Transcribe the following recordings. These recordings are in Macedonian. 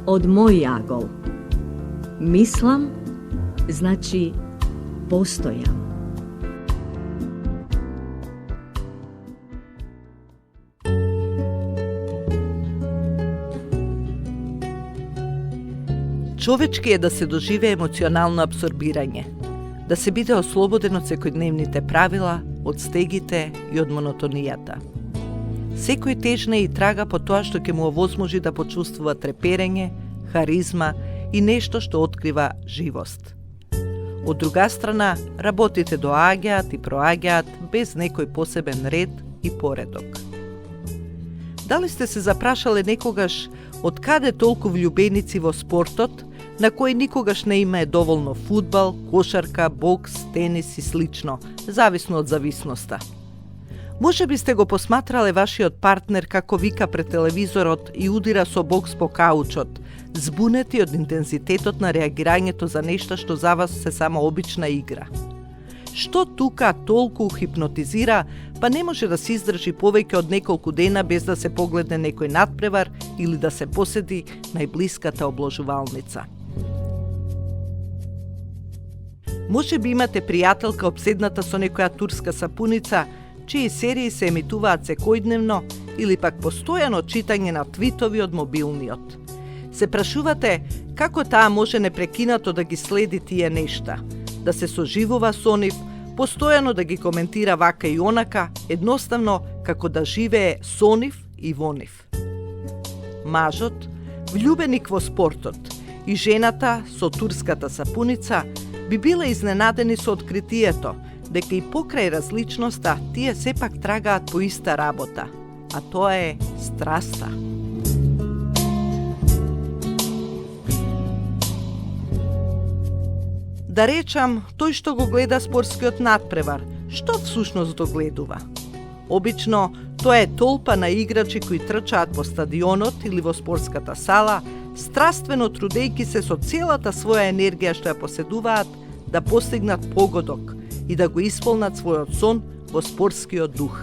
od moj jagol. Mislim znači postojam. Човечки е да се доживе емоционално апсорбирање, да се биде ослободен од секојдневните правила, од стегите и од монотонијата. Секој тежне и трага по тоа што ќе му овозможи да почувствува треперење, харизма и нешто што открива живост. Од друга страна, работите доаѓаат и проаѓаат без некој посебен ред и поредок. Дали сте се запрашале некогаш од каде толку влюбеници во спортот, на кој никогаш не има доволно фудбал, кошарка, бокс, тенис и слично, зависно од зависноста? Може би сте го посматрале вашиот партнер како вика пред телевизорот и удира со бокс по каучот, збунети од интензитетот на реагирањето за нешта што за вас се само обична игра. Што тука толку хипнотизира, па не може да се издржи повеќе од неколку дена без да се погледне некој надпревар или да се поседи најблиската обложувалница. Може би имате пријателка обседната со некоја турска сапуница, чии серии се емитуваат секојдневно или пак постојано читање на твитови од мобилниот. Се прашувате како таа може непрекинато да ги следи тие нешта, да се соживува со нив, постојано да ги коментира вака и онака, едноставно како да живее со нив и во нив. Мажот, влюбеник во спортот, и жената со турската сапуница би биле изненадени со откритието дека и покрај различноста тие сепак трагаат по иста работа, а тоа е страста. Да речам, тој што го гледа спортскиот надпревар, што всушност го гледува? Обично, тоа е толпа на играчи кои трчаат по стадионот или во спортската сала, страствено трудејќи се со целата своја енергија што ја поседуваат да постигнат погодок и да го исполнат својот сон во спортскиот дух.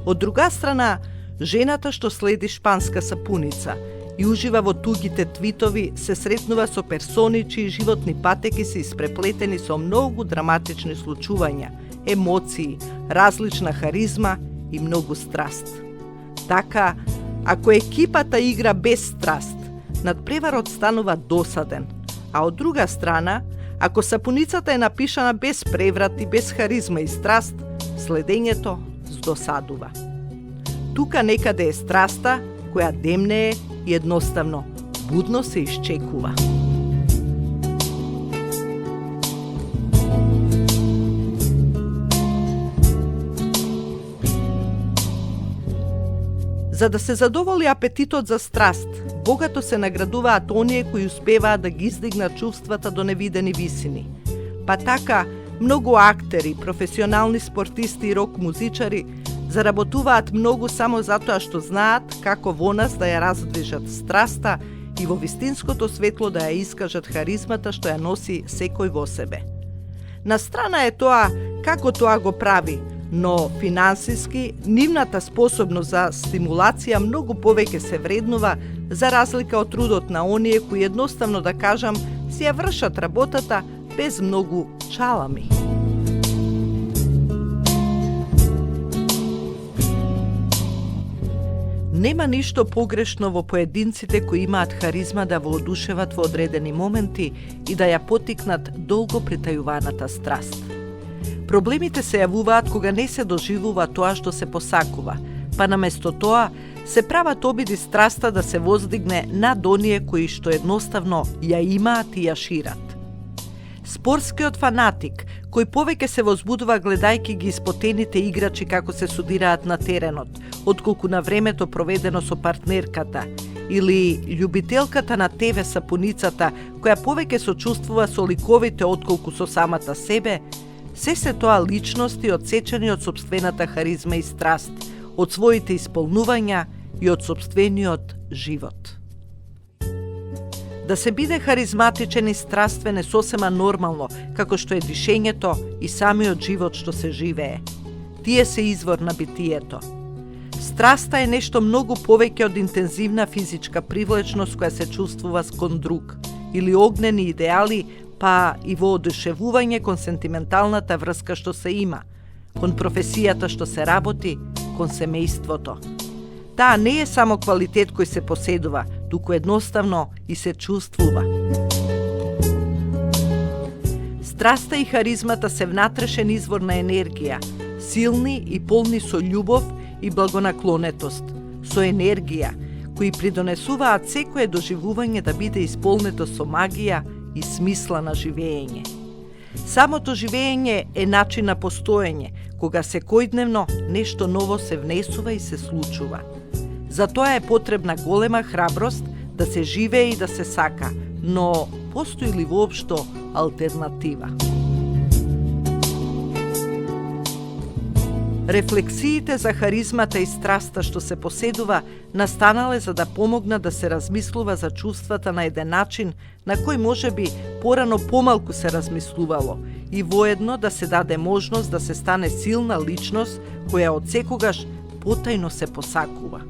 Од друга страна, жената што следи шпанска сапуница и ужива во тугите твитови се сретнува со персони чии животни патеки се испреплетени со многу драматични случувања, емоции, различна харизма и многу страст. Така, ако екипата игра без страст, надпреварот станува досаден, а од друга страна, ако сапуницата е напишана без преврат и без харизма и страст, следењето здосадува. Тука некаде е страста, која демнее и едноставно будно се исчекува. За да се задоволи апетитот за страст, богато се наградуваат оние кои успеваат да ги издигнат чувствата до невидени висини. Па така, многу актери, професионални спортисти и рок-музичари заработуваат многу само затоа што знаат како во нас да ја раздвижат страста и во вистинското светло да ја искажат харизмата што ја носи секој во себе. На страна е тоа како тоа го прави, но финансиски нивната способност за стимулација многу повеќе се вреднува за разлика од трудот на оние кои едноставно да кажам си ја вршат работата без многу чалами. Нема ништо погрешно во поединците кои имаат харизма да воодушеват во одредени моменти и да ја потикнат долго притајуваната страст. Проблемите се јавуваат кога не се доживува тоа што се посакува, па наместо тоа се прават обиди страста да се воздигне над оние кои што едноставно ја имаат и ја шират. Спортскиот фанатик, кој повеќе се возбудува гледајќи ги испотените играчи како се судираат на теренот, отколку на времето проведено со партнерката, или љубителката на ТВ сапуницата, која повеќе сочувствува со ликовите отколку со самата себе, се тоа личности одсечени од сопствената харизма и страст, од своите исполнувања и од сопствениот живот. Да се биде харизматичен и страствен е сосема нормално, како што е дишењето и самиот живот што се живее. Тие се извор на битието. Страста е нешто многу повеќе од интензивна физичка привлечност која се чувствува кон друг, или огнени идеали, па и во одушевување кон сентименталната врска што се има, кон професијата што се работи, кон семејството. Таа не е само квалитет кој се поседува, туку едноставно и се чувствува. Страста и харизмата се внатрешен извор на енергија, силни и полни со љубов и благонаклонетост, со енергија, кои придонесуваат секое доживување да биде исполнето со магија и смисла на живење. Самото живење е начин на постоење, кога секојдневно нешто ново се внесува и се случува. Затоа е потребна голема храброст да се живее и да се сака, но постои ли воопшто алтернатива? Рефлексиите за харизмата и страста што се поседува настанале за да помогнат да се размислува за чувствата на еден начин на кој можеби порано помалку се размислувало и воедно да се даде можност да се стане силна личност која од секогаш потајно се посакува.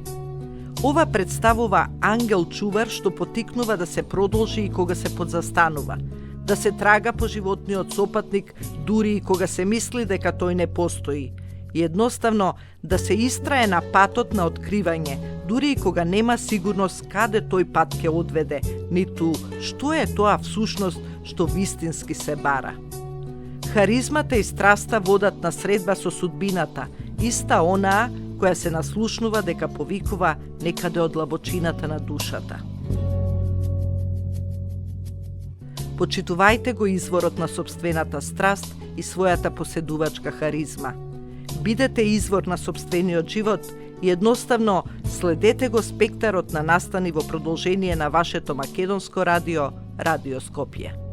Ова представува ангел чувар што потикнува да се продолжи и кога се подзастанува, да се трага по животниот сопатник дури и кога се мисли дека тој не постои, и едноставно да се истрае на патот на откривање, дури и кога нема сигурност каде тој пат ќе одведе, ниту што е тоа всушност што вистински се бара. Харизмата и страста водат на средба со судбината, иста онаа која се наслушнува дека повикува некаде од длабочината на душата. Почитувајте го изворот на сопствената страст и својата поседувачка харизма. Бидете извор на сопствениот живот и едноставно следете го спектарот на настани во продолжение на вашето македонско радио, Радио Скопје.